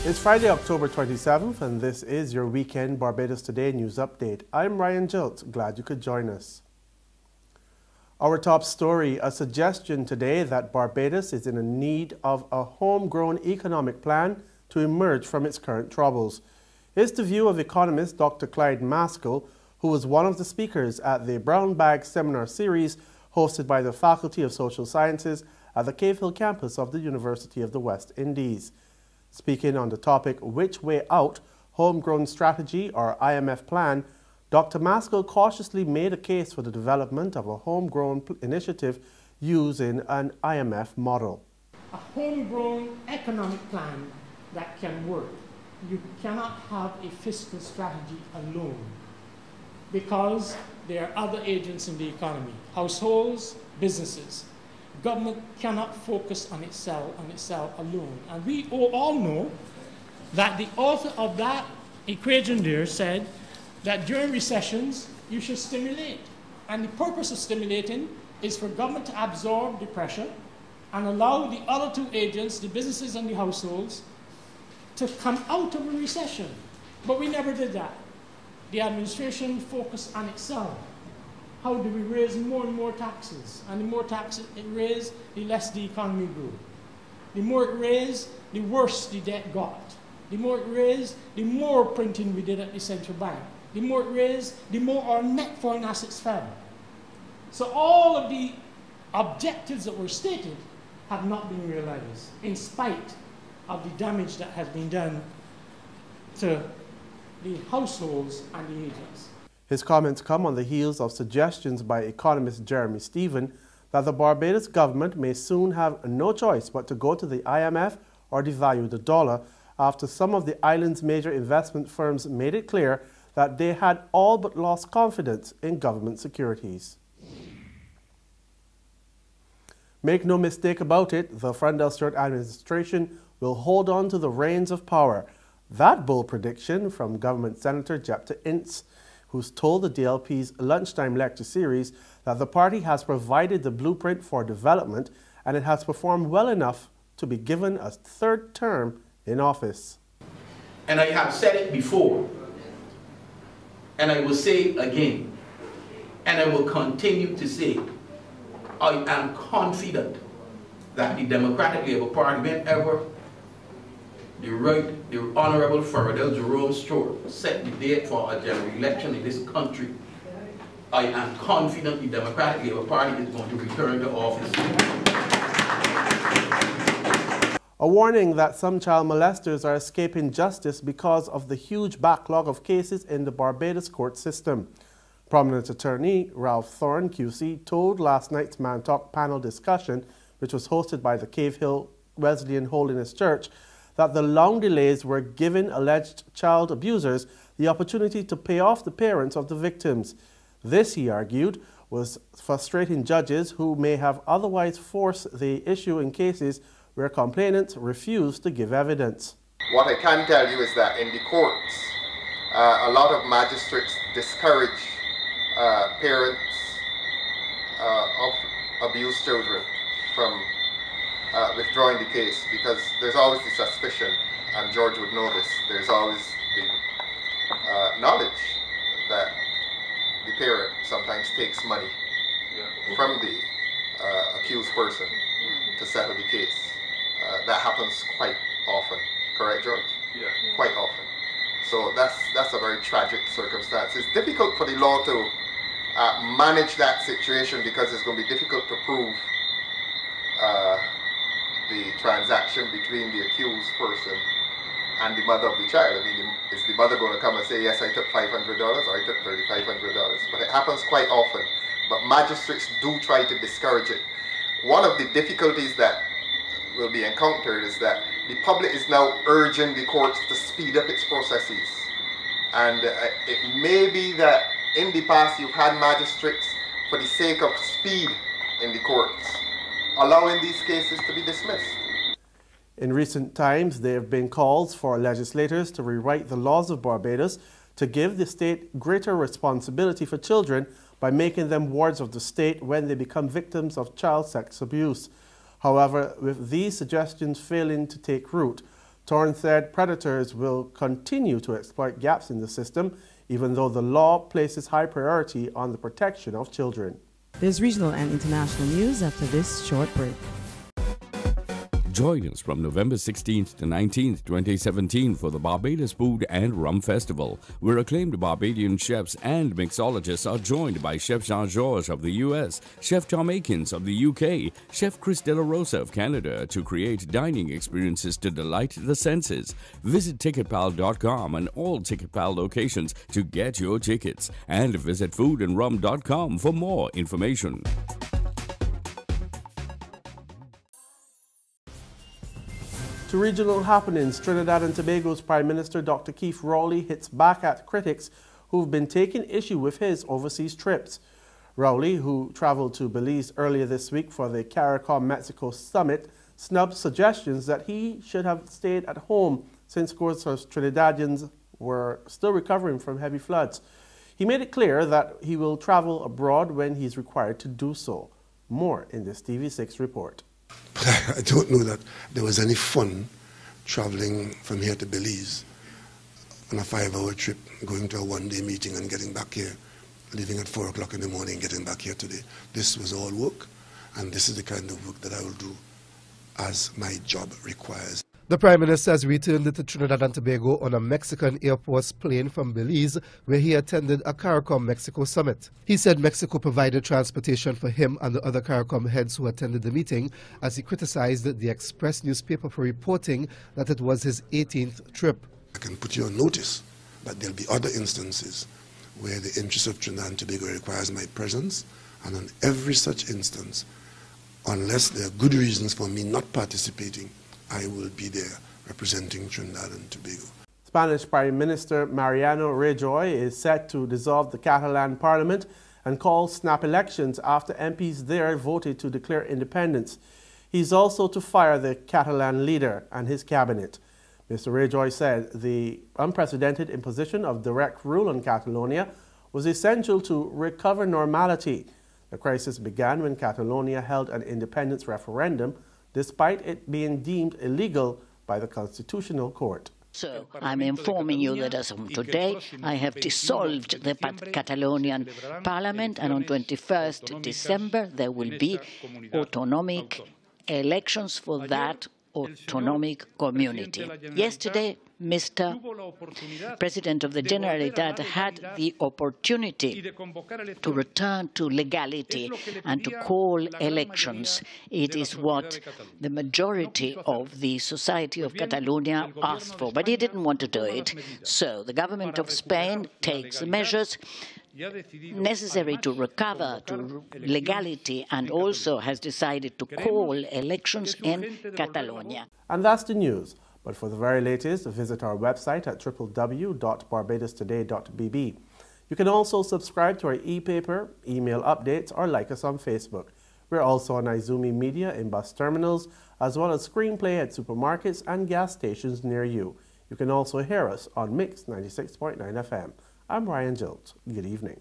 It's Friday, October 27th, and this is your Weekend Barbados Today news update. I'm Ryan Jilt. Glad you could join us. Our top story, a suggestion today that Barbados is in need of a homegrown economic plan to emerge from its current troubles. Is the view of Economist Dr Clyde Mascoll, who was one of the speakers at the Brown Bag Seminar Series hosted by the Faculty of Social Sciences at the Cave Hill campus of the University of the West Indies. Speaking on the topic, Which Way Out? Homegrown Strategy or IMF Plan, Dr. Mascoll cautiously made a case for the development of a homegrown initiative using an IMF model. A homegrown economic plan that can work. You cannot have a fiscal strategy alone because there are other agents in the economy, households, businesses. Government cannot focus on itself alone. And we all know that the author of that equation there said that during recessions, you should stimulate. And the purpose of stimulating is for government to absorb the pressure and allow the other two agents, the businesses and the households, to come out of a recession. But we never did that. The administration focused on itself. How do we raise more and more taxes? And the more taxes it raised, the less the economy grew. The more it raised, the worse the debt got. The more it raised, the more printing we did at the central bank. The more it raised, the more our net foreign assets fell. So all of the objectives that were stated have not been realized, in spite of the damage that has been done to the households and the agents. His comments come on the heels of suggestions by economist Jeremy Stephen that the Barbados government may soon have no choice but to go to the IMF or devalue the dollar after some of the island's major investment firms made it clear that they had all but lost confidence in government securities. Make no mistake about it, the Frandell Stewart administration will hold on to the reins of power. That bold prediction from Government Senator Jepta Ince, who's told the DLP's lunchtime lecture series that the party has provided the blueprint for development and it has performed well enough to be given a third term in office. And I have said it before, and I will say it again, and I will continue to say, I am confident that the Democratic Labour Party, whenever the Honourable Farrell Jerome Stewart set the date for a general election in this country, I am confident the Democratic Labour Party is going to return to office. A warning that some child molesters are escaping justice because of the huge backlog of cases in the Barbados court system. Prominent attorney Ralph Thorne, QC, told last night's Man Talk panel discussion, which was hosted by the Cave Hill Wesleyan Holiness Church, that the long delays were giving alleged child abusers the opportunity to pay off the parents of the victims. This, he argued, was frustrating judges who may have otherwise forced the issue in cases where complainants refused to give evidence. What I can tell you is that in the courts, a lot of magistrates discourage parents of abused children from withdrawing the case because there's always the suspicion, and George would know this, there's always the knowledge that the parent sometimes takes money from the accused person to settle the case. That happens quite often, correct, George? Yeah. Quite often. So that's a very tragic circumstance. It's difficult for the law to manage that situation because it's going to be difficult to prove the transaction between the accused person and the mother of the child. I mean, is the mother going to come and say, yes, I took $500 or I took $3,500? But it happens quite often. But magistrates do try to discourage it. One of the difficulties that will be encountered is that the public is now urging the courts to speed up its processes. And it may be that in the past you've had magistrates, for the sake of speed in the courts, allowing these cases to be dismissed. In recent times, there have been calls for legislators to rewrite the laws of Barbados to give the state greater responsibility for children by making them wards of the state when they become victims of child sex abuse. However, with these suggestions failing to take root, Torrance said predators will continue to exploit gaps in the system, even though the law places high priority on the protection of children. There's regional and international news after this short break. Join us from November 16th to 19th, 2017 for the Barbados Food and Rum Festival, where acclaimed Barbadian chefs and mixologists are joined by Chef Jean-Georges of the US, Chef Tom Akins of the UK, Chef Chris De La Rosa of Canada to create dining experiences to delight the senses. Visit ticketpal.com and all TicketPal locations to get your tickets, and visit foodandrum.com for more information. To regional happenings, Trinidad and Tobago's Prime Minister Dr. Keith Rowley hits back at critics who've been taking issue with his overseas trips. Rowley, who traveled to Belize earlier this week for the CARICOM Mexico Summit, snubbed suggestions that he should have stayed at home since scores of Trinidadians were still recovering from heavy floods. He made it clear that he will travel abroad when he's required to do so. More in this TV6 report. But I don't know that there was any fun traveling from here to Belize on a 5-hour trip, going to a one-day meeting and getting back here, leaving at 4 o'clock in the morning, getting back here today. This was all work, and this is the kind of work that I will do as my job requires. The Prime Minister has returned to Trinidad and Tobago on a Mexican Air Force plane from Belize, where he attended a CARICOM Mexico summit. He said Mexico provided transportation for him and the other CARICOM heads who attended the meeting, as he criticized the Express newspaper for reporting that it was his 18th trip. I can put you on notice, but there'll be other instances where the interest of Trinidad and Tobago requires my presence, and on every such instance, unless there are good reasons for me not participating, I will be there representing Trinidad and Tobago. Spanish Prime Minister Mariano Rajoy is set to dissolve the Catalan Parliament and call snap elections after MPs there voted to declare independence. He's also to fire the Catalan leader and his cabinet. Mr. Rajoy said the unprecedented imposition of direct rule on Catalonia was essential to recover normality. The crisis began when Catalonia held an independence referendum, despite it being deemed illegal by the Constitutional Court. So I'm informing you that as of today, I have dissolved the Catalonian Parliament, and on 21st December there will be autonomic elections for that autonomic community. Yesterday, Mr. President of the Generalitat had the opportunity to return to legality and to call elections. It is what the majority of the society of Catalonia asked for, but he didn't want to do it. So the government of Spain takes the measures necessary to recover to legality and also has decided to call elections in Catalonia. And that's the news. But for the very latest, visit our website at www.barbadostoday.bb. You can also subscribe to our e-paper, email updates, or like us on Facebook. We're also on Izumi Media in bus terminals, as well as Screenplay at supermarkets and gas stations near you. You can also hear us on Mix 96.9 FM. I'm Ryan Jilt. Good evening.